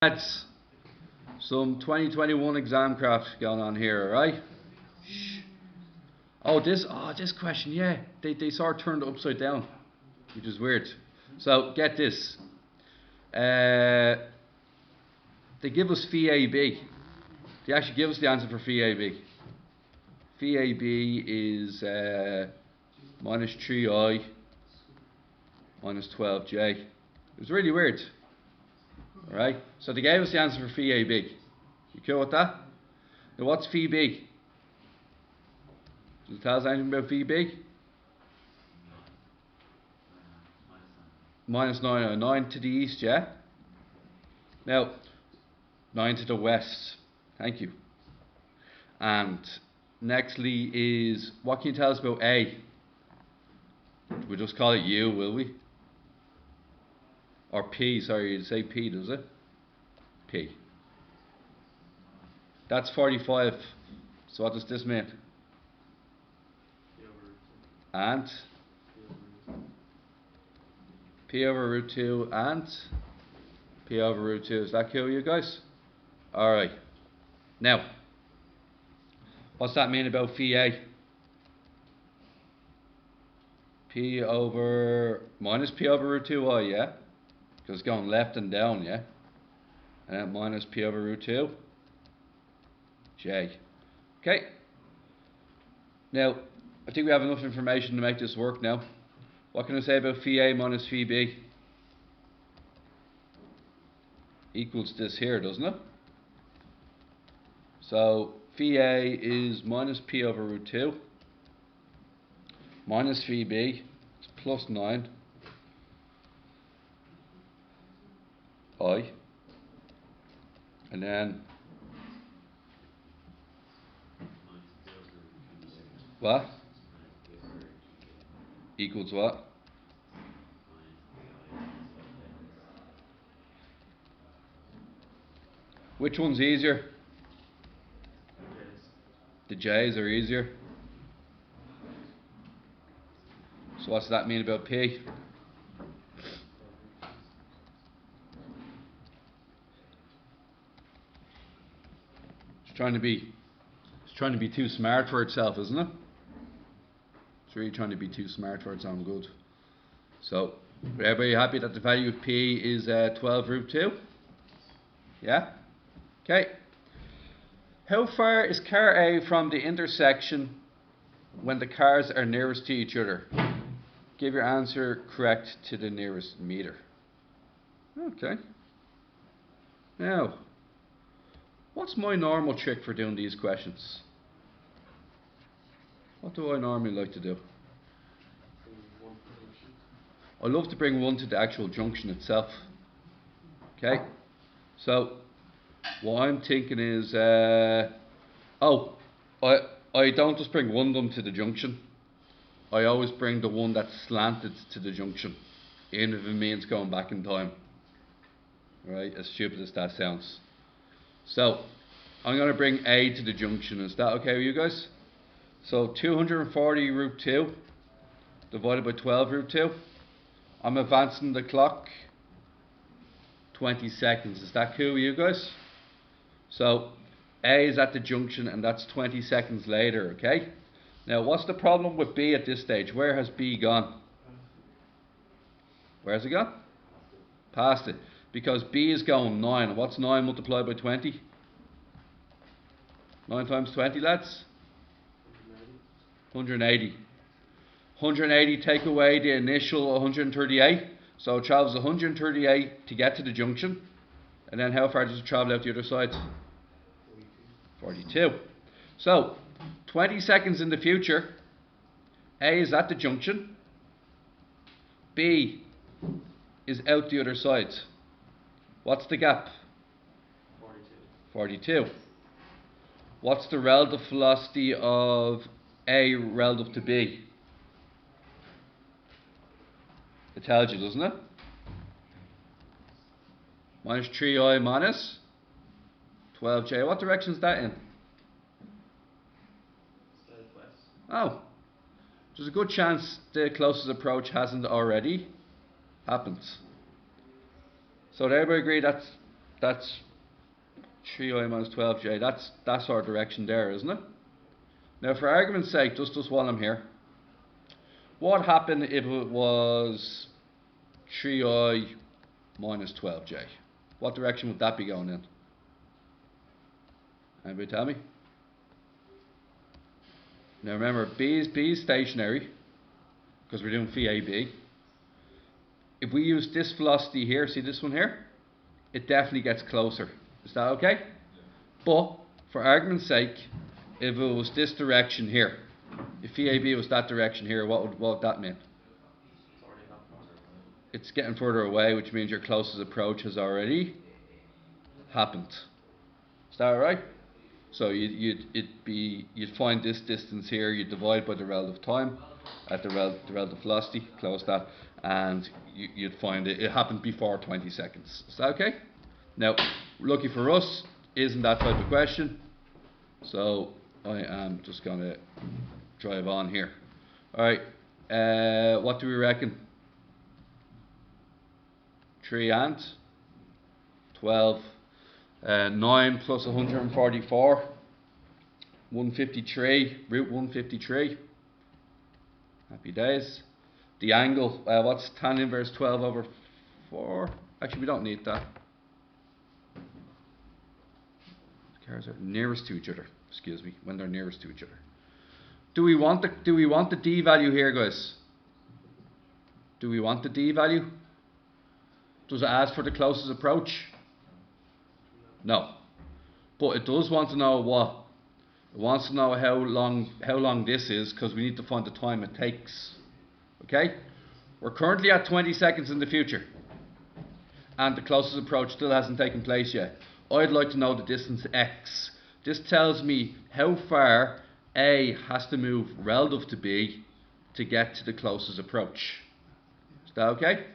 Lads, some 2021 examcraft going on here, alright? This question, yeah, they sort of turned it upside down, which is weird. So, get this. They give us VAB. They actually give us the answer for VAB. VAB is minus 3i minus 12j. It was really weird. Alright, so they gave us the answer for VAB. You cool with that? Now what's VB? Does it tell us anything about VB? Minus 9, 9 to the east, yeah? Now, 9 to the west. Thank you. And nextly is, what can you tell us about A? We'll just call it U, will we? Or P, sorry, you'd say P, does it? P. That's 45. So what does this mean? And? P over root 2 and? P over root 2. Is that cool, you guys? Alright. Now, what's that mean about VA? P over, minus P over root 2i, yeah? Because it's going left and down, yeah? And then minus P over root 2 J. Okay. Now, I think we have enough information to make this work now. What can I say about VA minus VB? Equals this here, doesn't it? So, VA is minus P over root 2 minus VB is plus 9 I, and then what? Equals what? Which one's easier? The J's are easier. So what's that mean about P? It's trying to be too smart for itself, isn't it? It's really trying to be too smart for its own good. So, are everybody happy that the value of P is 12 root 2? Yeah? Okay. How far is car A from the intersection when the cars are nearest to each other? Give your answer correct to the nearest meter. Okay. Now, what's my normal trick for doing these questions? What do I normally like to do? I love to bring one to the actual junction itself. Okay, so what I'm thinking is, I don't just bring one of them to the junction. I always bring the one that's slanted to the junction, even if it means going back in time. Right, as stupid as that sounds. So, I'm going to bring A to the junction. Is that okay with you guys? So 240 root 2 divided by 12 root 2. I'm advancing the clock 20 seconds. Is that cool with you guys? So A is at the junction and that's 20 seconds later, okay? Now what's the problem with B at this stage? Where has B gone? Where's it gone? Past it. Because B is going 9. What's 9 multiplied by 20? 9 times 20, lads? 180. 180 take away the initial 138. So it travels 138 to get to the junction. And then how far does it travel out the other side? 42. So 20 seconds in the future, A is at the junction. B is out the other side. What's the gap? 42. What's the relative velocity of A relative to B? It tells you, doesn't it? Minus 3i minus 12j. What direction is that in? Southwest. Oh. There's a good chance the closest approach hasn't already happened. So did everybody agree that's That's 3i minus 12j. That's our direction there, isn't it? Now, for argument's sake, just while I'm here, what happened if it was 3i minus 12j? What direction would that be going in? Anybody tell me? Now remember, B is stationary, because we're doing phi AB. If we use this velocity here, see this one here? It definitely gets closer. Is that okay? Yeah. But, for argument's sake, if it was this direction here, if phi AB was that direction here, what would that mean? It's getting further away, which means your closest approach has already happened. Is that right? So you'd find this distance here, you'd divide by the relative time at the relative velocity, close that, and you'd find it happened before 20 seconds. Is that okay? Now, lucky for us, isn't that type of question, so I am just going to drive on here. Alright, what do we reckon? 3 and 12. 9 plus 144, 153, root 153. Happy days. The angle, what's tan inverse 12 over 4? Actually, we don't need that. The cars are nearest to each other. Excuse me, when they're nearest to each other. Do we want the d value here, guys? Do we want the d value? Does it ask for the closest approach? No, but it does want to know what. It wants to know how long this is, because we need to find the time it takes. Okay, we're currently at 20 seconds in the future, and the closest approach still hasn't taken place yet. I'd like to know the distance x. This tells me how far A has to move relative to B to get to the closest approach. Is that okay?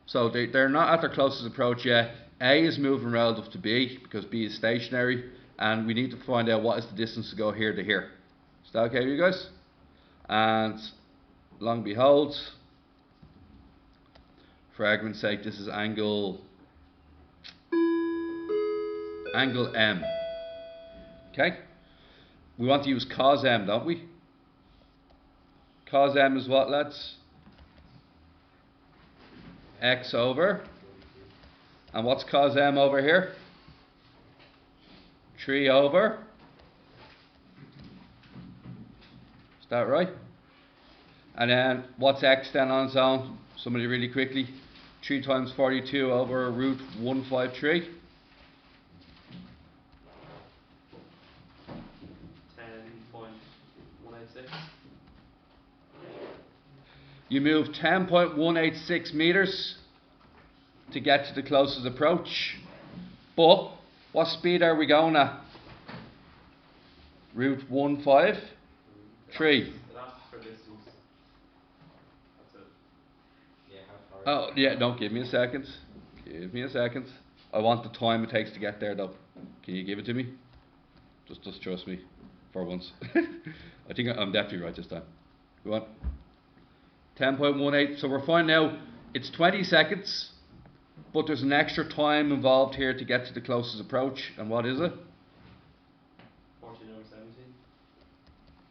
So they're not at their closest approach yet. A is moving relative to B because B is stationary, and we need to find out what is the distance to go here to here. Is that okay with you guys? And long behold, for argument's sake, this is angle M. Okay? We want to use cos M, don't we? Cos M is what, lads? X over. And what's cos M over here? 3 over. Is that right? And then what's x then on its own? Somebody really quickly. 3 times 42 over root 153. 10.186. You move 10.186 meters to get to the closest approach. But what speed are we going at? Root 153. That's for distance. That's it. Yeah, how far? Oh, yeah, don't give me a second. Give me a second. I want the time it takes to get there, though. Can you give it to me? Just trust me for once. I think I'm definitely right this time. Go on. 10.18. So we're fine now. It's 20 seconds, but there's an extra time involved here to get to the closest approach. And what is it? 14 over 17.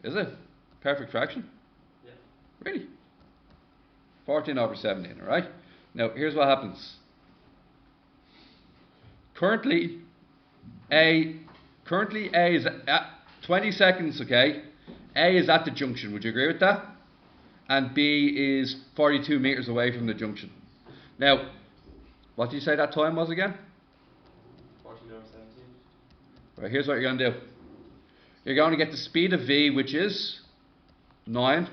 Is it? Perfect fraction? Yeah. Really? 14 over 17, alright? Now, here's what happens. Currently, A is at 20 seconds, okay? A is at the junction. Would you agree with that? And B is 42 meters away from the junction. Now, what do you say that time was again? 14 over 17. Right, here's what you're going to do. You're going to get the speed of V, which is 9.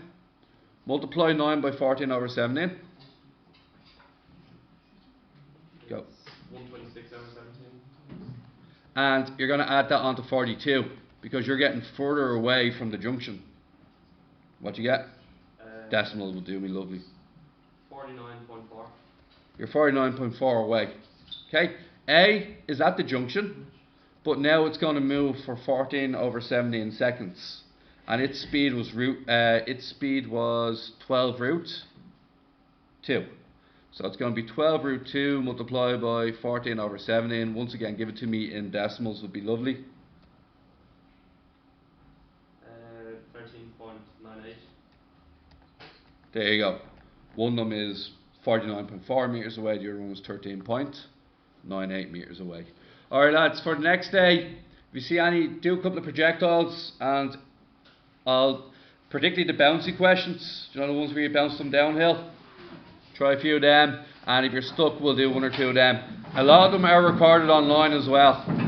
Multiply 9 by 14 over 17. Go. 126 over 17. And you're going to add that onto 42, because you're getting further away from the junction. What you get? Decimal will do me lovely. 49.4. You're 49.4 away. Okay, A is at the junction, but now it's going to move for 14 over 17 seconds, and its speed was 12 root 2. So it's going to be 12 root 2 multiplied by 14 over 17. Once again, give it to me in decimals would be lovely. 13.98. There you go. One of them is 49.4 metres away, the other one was 13.98 metres away. Alright lads, for the next day, if you see any, do a couple of projectiles, and particularly the bouncy questions, you know, the ones where you bounce them downhill. Try a few of them, and if you're stuck, we'll do one or two of them. A lot of them are recorded online as well.